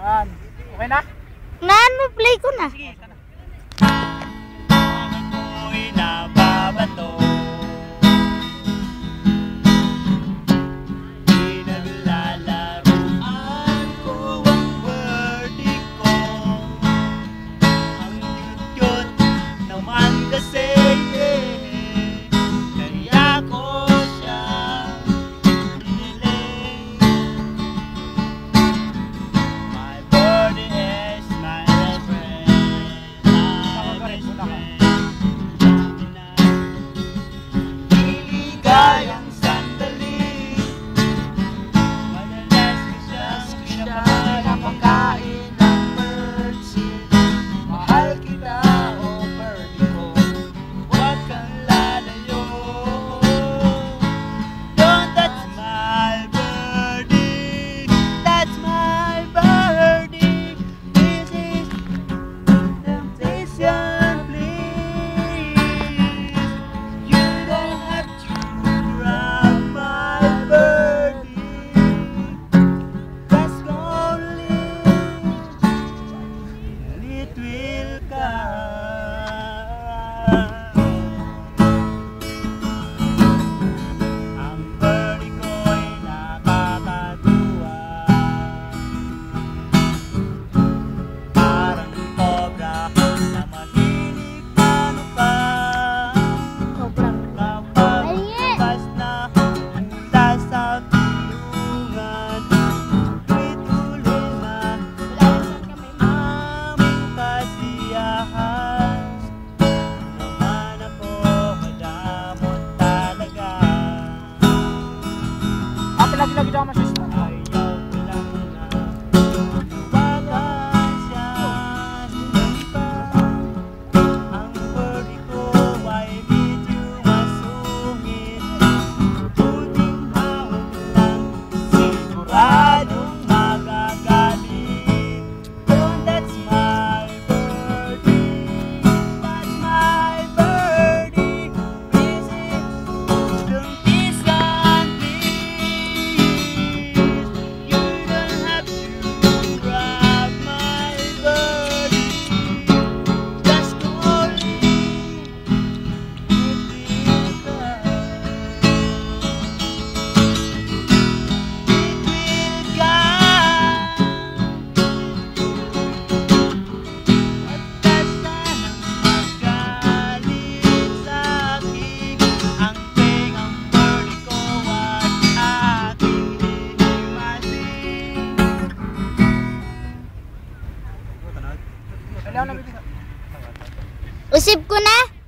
Yan. Okay na? Na-play ko na. Sige, ito na. Ako'y nababato. Pinaglalarawan ko ang birdie ko. Ang cute naman kasi, kaya ko siya pinili. My birdie is my best friend, my best friend. Liligayang sandali, madalas ko siyang pinapakain ng birdseed. Mahal kita, oh birdie ko, huwag kang lalayo. Don't touch my birdie, that's my birdie. This is temptation, please. You don't have to grab my birdie. Just only and it will come. Ang birdie ko'y nakakatuwa, parang cobra na mahilig pa. Sobrang. Kapag Ayun. labas na mula sa kulungan, ituloy na aming kasiyahan. Naman ako madamot talaga. Lagi-lagi daw masista. Ayaw ko lang na luwagan siya ng iba. Ang birdie ko ay medyo masungit. Buting hawak lang, siguradong magagalit. Don't touch my birdie, that's my birdie. Visit yung tisan, please. You don't have to grab my birdie. Just only it will come. It will come. At sanang magalit sa'kin ang tengang birdie ko at aking hihimasin. Kailangan na bibig. Usip ko na.